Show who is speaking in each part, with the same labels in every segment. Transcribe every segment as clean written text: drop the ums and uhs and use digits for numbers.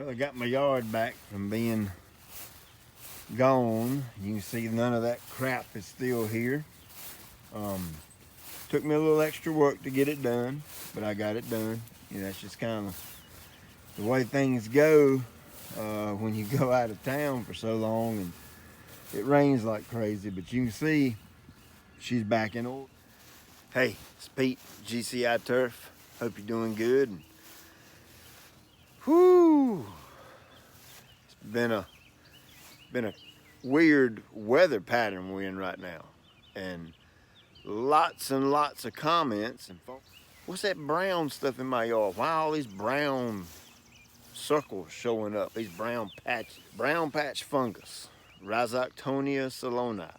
Speaker 1: Well, I got my yard back from being gone. You can see none of that crap is still here. Took me a little extra work to get it done, but I got it done. You know, that's just kind of the way things go when you go out of town for so long and it rains like crazy. But you can see she's back in order. Hey, it's Pete, GCI Turf. Hope you're doing good. Whoo! It's been a weird weather pattern we're in right now, and lots of comments and folks. What's that brown stuff in my yard? Why all these brown circles showing up? These brown patches. Brown patch fungus, Rhizoctonia soloni,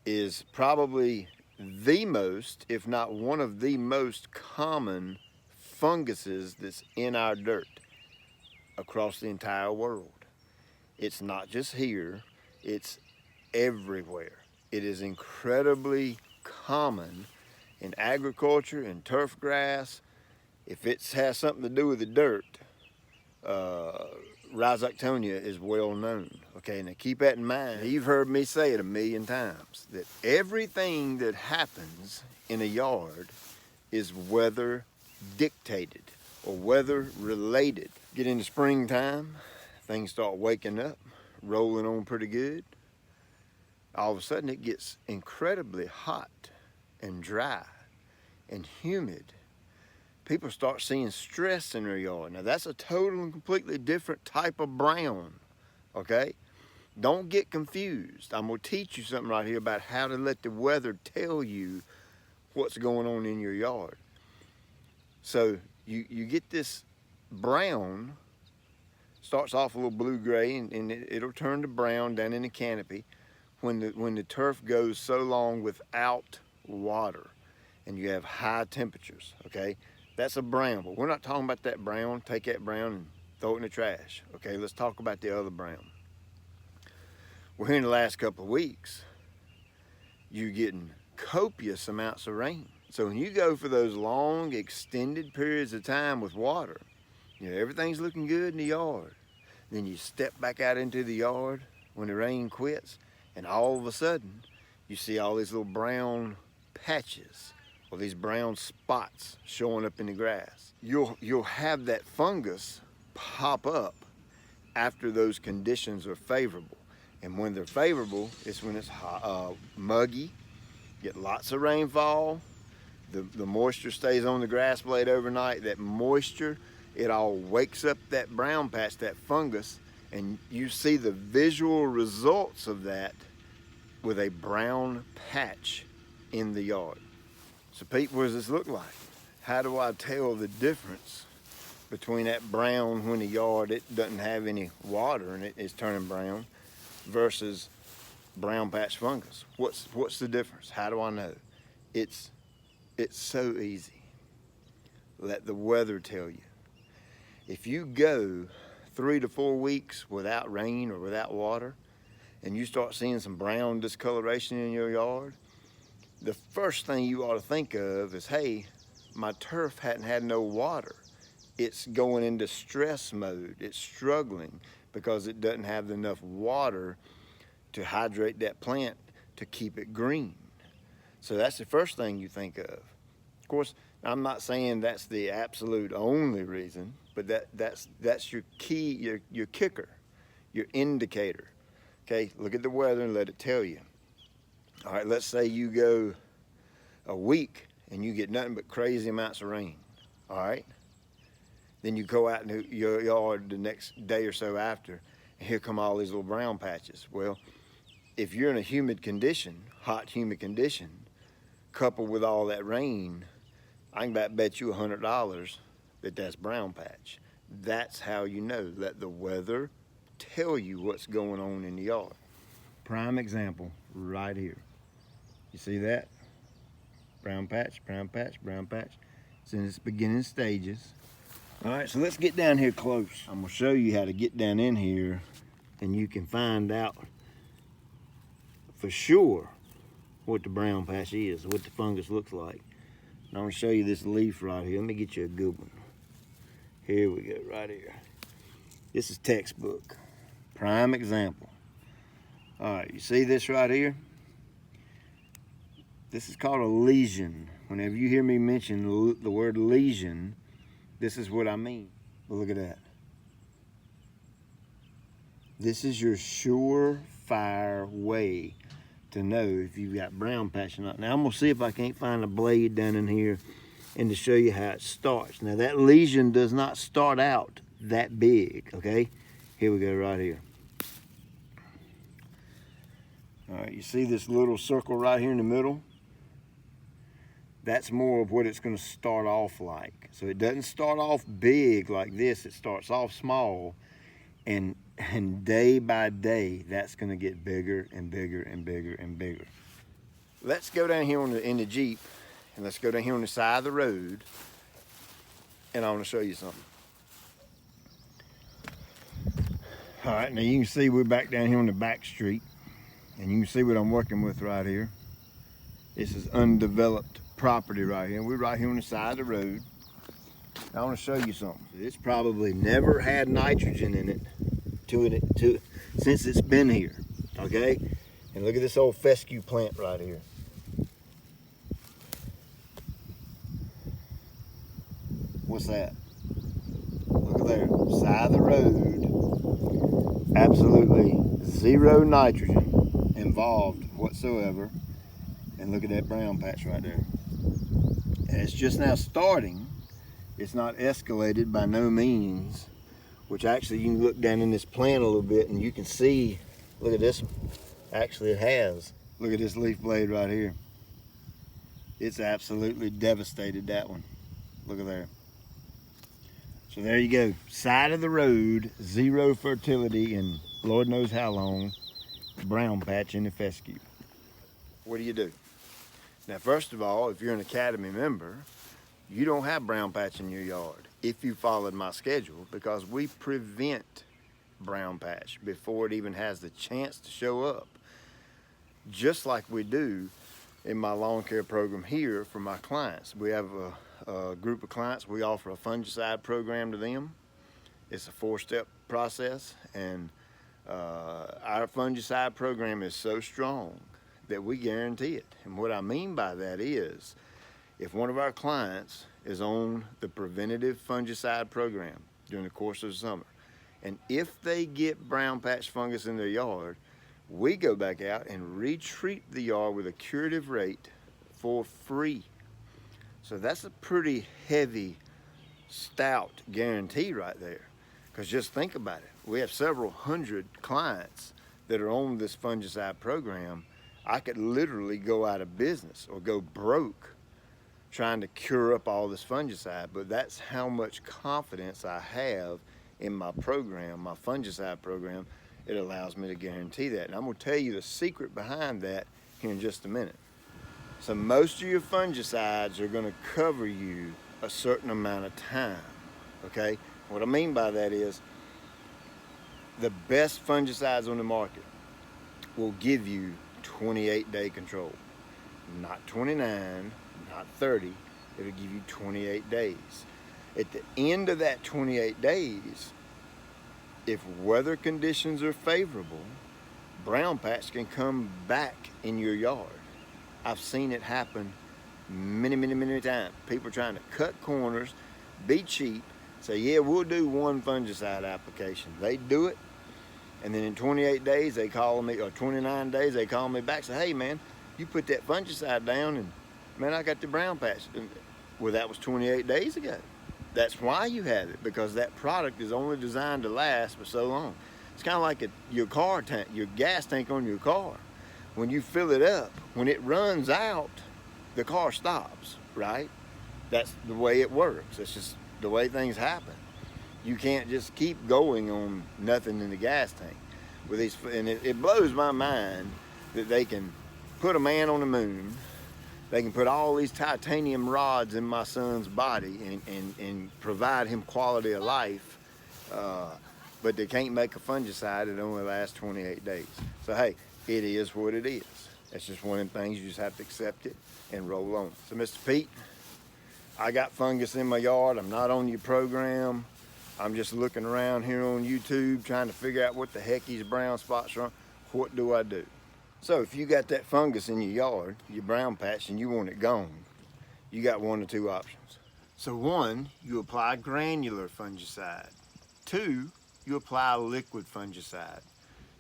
Speaker 1: is probably the most, if not one of the most common funguses that's in our dirt across the entire world. It's not just here, it's everywhere. It is incredibly common in agriculture, in turf grass. If it has something to do with the dirt, Rhizoctonia is well known. Okay, now keep that in mind. You've heard me say it a million times, that everything that happens in a yard is weather dictated or weather related. Get into springtime, things start waking up, rolling on pretty good. All of a sudden it gets incredibly hot and dry and humid. People start seeing stress in their yard. Now that's a total and completely different type of brown, okay? Don't get confused. I'm gonna teach you something right here about how to let the weather tell you what's going on in your yard. So you get this brown, starts off a little blue-gray, and it'll turn to brown down in the canopy when the turf goes so long without water and you have high temperatures, okay? That's a brown, but we're not talking about that brown. Take that brown and throw it in the trash, okay? Let's talk about the other brown. Well, here in the last couple of weeks, you're getting copious amounts of rain. So when you go for those long, extended periods of time with water, you know, everything's looking good in the yard. Then you step back out into the yard when the rain quits, and all of a sudden, you see all these little brown patches or these brown spots showing up in the grass. You'll have that fungus pop up after those conditions are favorable. And when they're favorable, it's when it's hot, muggy, get lots of rainfall, the moisture stays on the grass blade overnight. That moisture, it all wakes up that brown patch, that fungus, and you see the visual results of that with a brown patch in the yard. So Pete, what does this look like? How do I tell the difference between that brown when the yard, it doesn't have any water and it's turning brown, versus brown patch fungus? What's the difference? How do I know? It's so easy. Let the weather tell you. If you go 3 to 4 weeks without rain or without water, and you start seeing some brown discoloration in your yard, the first thing you ought to think of is, hey, my turf hadn't had no water. It's going into stress mode. It's struggling because it doesn't have enough water to hydrate that plant to keep it green. So that's the first thing you think of. Of course, I'm not saying that's the absolute only reason, but that's your key, your kicker, your indicator. Okay, look at the weather and let it tell you. All right, let's say you go a week and you get nothing but crazy amounts of rain. All right, then you go out in your yard the next day or so after, and here come all these little brown patches. Well, if you're in a humid condition, hot humid condition, coupled with all that rain, I can bet you $100 that that's brown patch. That's how you know. Let the weather tell you what's going on in the yard. Prime example right here. You see that? Brown patch, brown patch, brown patch. It's in its beginning stages. All right, so let's get down here close. I'm gonna show you how to get down in here and you can find out for sure what the brown patch is, what the fungus looks like. And I'm gonna show you this leaf right here. Let me get you a good one. Here we go, right here. This is textbook, prime example. All right, you see this right here? This is called a lesion. Whenever you hear me mention the word lesion, this is what I mean. Well, look at that. This is your surefire way to know if you've got brown patch or not. Now I'm gonna see if I can't find a blade down in here and to show you how it starts. Now that lesion does not start out that big, okay? Here we go, right here. All right, you see this little circle right here in the middle? That's more of what it's gonna start off like. So it doesn't start off big like this, it starts off small, and day by day, that's gonna get bigger and bigger and bigger and bigger. Let's go down here in the Jeep, and let's go down here on the side of the road, and I wanna show you something. All right, now you can see we're back down here on the back street, and you can see what I'm working with right here. This is undeveloped property right here. We're right here on the side of the road. I want to show you something. It's probably never had nitrogen in it since it's been here, okay? And look at this old fescue plant right here. What's that? Look at there, side of the road. Absolutely zero nitrogen involved whatsoever. And look at that brown patch right there. And it's just now starting. It's not escalated by no means, which actually you can look down in this plant a little bit and you can see, look at this one. Actually it has. Look at this leaf blade right here. It's absolutely devastated that one. Look at there. So there you go. Side of the road, zero fertility in Lord knows how long, brown patch in the fescue. What do? Now, first of all, if you're an Academy member, you don't have brown patch in your yard if you followed my schedule, because we prevent brown patch before it even has the chance to show up. Just like we do in my lawn care program here for my clients. We have a group of clients, we offer a fungicide program to them. It's a 4-step process, and our fungicide program is so strong that we guarantee it. And what I mean by that is, if one of our clients is on the preventative fungicide program during the course of the summer, and if they get brown patch fungus in their yard, we go back out and retreat the yard with a curative rate for free. So that's a pretty heavy, stout guarantee right there. Because just think about it. We have several hundred clients that are on this fungicide program. I could literally go out of business or go broke trying to cure up all this fungicide, but that's how much confidence I have in my program, my fungicide program. It allows me to guarantee that. And I'm gonna tell you the secret behind that here in just a minute. So most of your fungicides are gonna cover you a certain amount of time, okay? What I mean by that is, the best fungicides on the market will give you 28-day control. Not 29, not 30, it'll give you 28 days. At the end of that 28 days, if weather conditions are favorable, brown patch can come back in your yard. I've seen it happen many, many, many times. People trying to cut corners, be cheap, say, yeah, we'll do one fungicide application. They do it, and then in 28 days, they call me, or 29 days, they call me back, say, hey man, you put that fungicide down, and man, I got the brown patch. Well, that was 28 days ago. That's why you have it, because that product is only designed to last for so long. It's kind of like your car tank, your gas tank on your car. When you fill it up, when it runs out, the car stops, right? That's the way it works. It's just the way things happen. You can't just keep going on nothing in the gas tank. With these, and it blows my mind that they can put a man on the moon, they can put all these titanium rods in my son's body and provide him quality of life, but they can't make a fungicide that only lasts 28 days. So hey, it is what it is. It's just one of them things, you just have to accept it and roll on. So Mr. Pete, I got fungus in my yard, I'm not on your program. I'm just looking around here on YouTube trying to figure out what the heck these brown spots are. What do I do? So if you got that fungus in your yard, your brown patch, and you want it gone, you got one or two options. So one, you apply granular fungicide. Two, you apply liquid fungicide.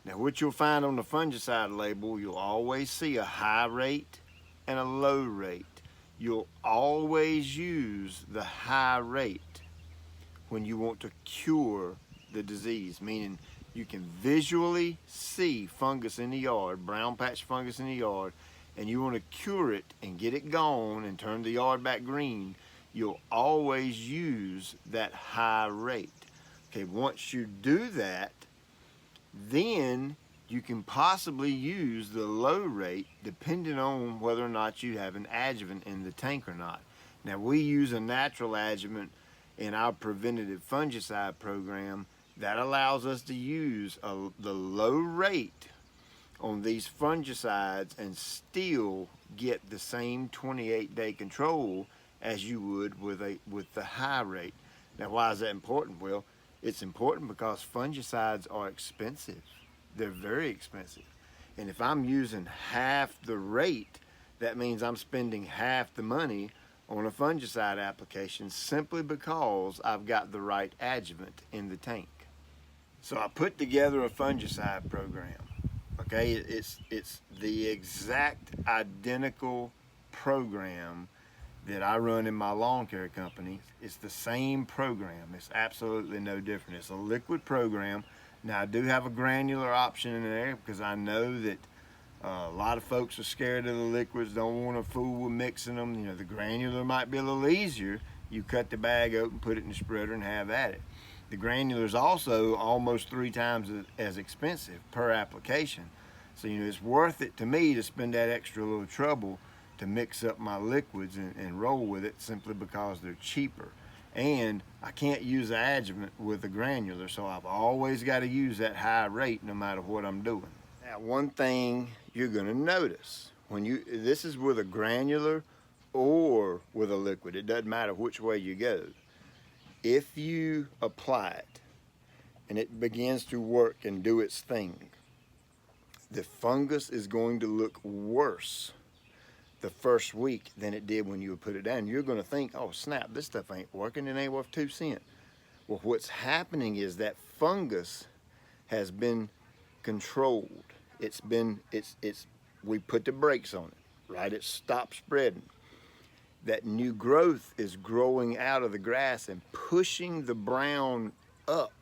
Speaker 1: Now what you'll find on the fungicide label, you'll always see a high rate and a low rate. You'll always use the high rate when you want to cure the disease, meaning you can visually see fungus in the yard, brown patch fungus in the yard, and you want to cure it and get it gone and turn the yard back green, you'll always use that high rate. Okay, once you do that, then you can possibly use the low rate depending on whether or not you have an adjuvant in the tank or not. Now we use a natural adjuvant in our preventative fungicide program that allows us to use the low rate on these fungicides and still get the same 28-day control as you would with the high rate. Now why is that important? Well, it's important because fungicides are expensive. They're very expensive. And if I'm using half the rate, that means I'm spending half the money on a fungicide application simply because I've got the right adjuvant in the tank. So I put together a fungicide program. Okay, it's the exact identical program that I run in my lawn care company. It's the same program. It's absolutely no different. It's a liquid program. Now I do have a granular option in there because I know that a lot of folks are scared of the liquids, don't want to fool with mixing them. You know, the granular might be a little easier. You cut the bag open, put it in the spreader, and have at it. The granular is also almost 3 times as expensive per application. So, you know, it's worth it to me to spend that extra little trouble to mix up my liquids and roll with it simply because they're cheaper. And I can't use the adjuvant with the granular, so I've always got to use that high rate no matter what I'm doing. Now, one thing you're going to notice when this is with a granular or with a liquid, it doesn't matter which way you go. If you apply it and it begins to work and do its thing, the fungus is going to look worse the first week than it did when you would put it down. You're going to think, oh snap, this stuff ain't working, it ain't worth 2 cents. Well, what's happening is that fungus has been controlled. We put the brakes on it, right? It stopped spreading. That new growth is growing out of the grass and pushing the brown up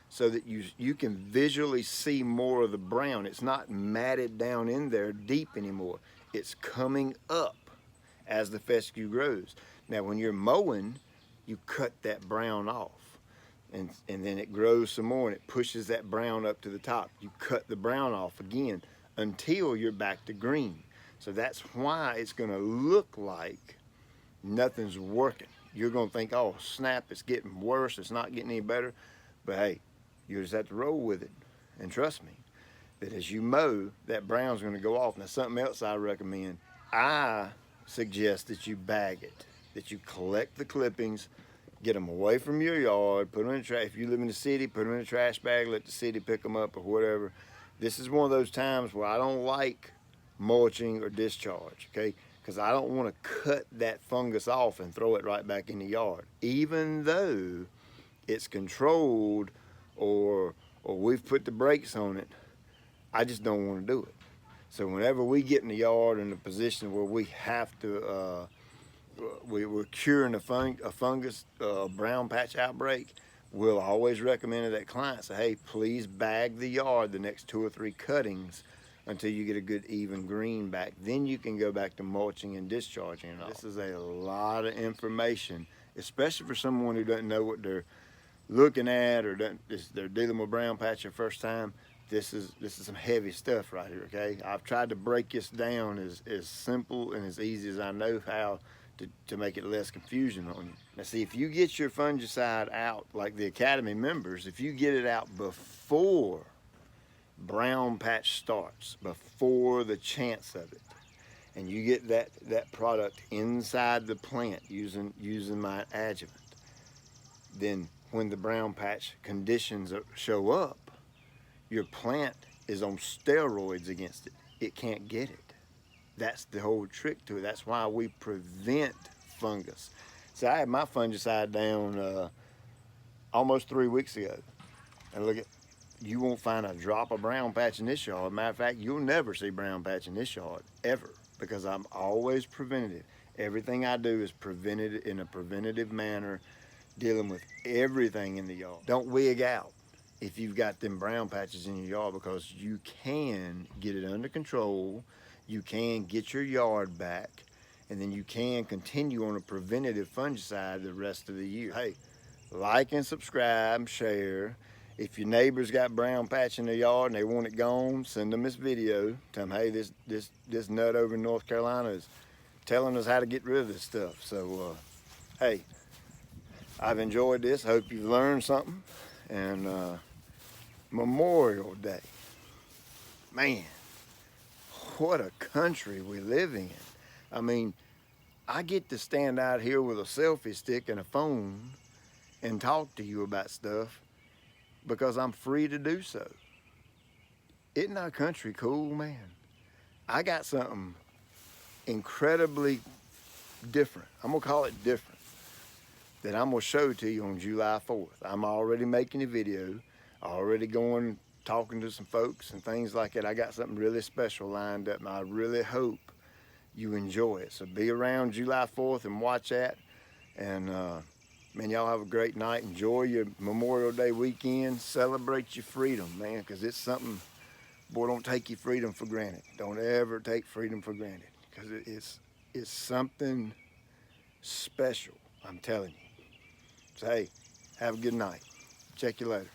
Speaker 1: so that you can visually see more of the brown. It's not matted down in there deep anymore. It's coming up as the fescue grows. Now when you're mowing, you cut that brown off. And then it grows some more and it pushes that brown up to the top. You cut the brown off again until you're back to green. So that's why it's going to look like nothing's working. You're going to think, oh snap, it's getting worse, it's not getting any better. But hey, you just have to roll with it. And trust me, that as you mow, that brown's going to go off. Now something else I recommend, I suggest that you bag it, that you collect the clippings, get them away from your yard, put them in the trash. If you live in the city, put them in a trash bag, let the city pick them up or whatever. This is one of those times where I don't like mulching or discharge, okay? Because I don't want to cut that fungus off and throw it right back in the yard. Even though it's controlled or we've put the brakes on it, I just don't want to do it. So whenever we get in the yard in a position where we have to, we're curing a fungus brown patch outbreak, we'll always recommend to that client, say, hey, please bag the yard the next 2 or 3 cuttings until you get a good even green back. Then you can go back to mulching and discharging and all. This is a lot of information, especially for someone who doesn't know what they're looking at or they're dealing with brown patch the first time. This is some heavy stuff right here, okay? I've tried to break this down as simple and as easy as I know how to make it less confusion on you. Now see, if you get your fungicide out, like the Academy members, if you get it out before brown patch starts, before the chance of it, and you get that product inside the plant using my adjuvant, then when the brown patch conditions show up, your plant is on steroids against it. It can't get it. That's the whole trick to it. That's why we prevent fungus. See, I had my fungicide down almost 3 weeks ago. And look at, you won't find a drop of brown patch in this yard. Matter of fact, you'll never see brown patch in this yard, ever, because I'm always preventative. Everything I do is prevented in a preventative manner, dealing with everything in the yard. Don't wig out if you've got them brown patches in your yard, because you can get it under control, you can get your yard back, and then you can continue on a preventative fungicide the rest of the year. Hey, like and subscribe, share. If your neighbor's got brown patch in their yard and they want it gone, send them this video. Tell them, hey, this nut over in North Carolina is telling us how to get rid of this stuff. So, hey, I've enjoyed this. Hope you've learned something. And Memorial Day. Man, what a country we live in. I mean, I get to stand out here with a selfie stick and a phone and talk to you about stuff because I'm free to do so. Isn't our country cool, man? I got something incredibly different. I'm gonna call it different, that I'm gonna show to you on July 4th. I'm already making a video, already going, talking to some folks and things like that. I got something really special lined up, and I really hope you enjoy it. So be around July 4th and watch that. And man, y'all have a great night. Enjoy your Memorial Day weekend. Celebrate your freedom, man, because it's something, boy, don't take your freedom for granted. Don't ever take freedom for granted, because it's something special, I'm telling you. So hey, have a good night. Check you later.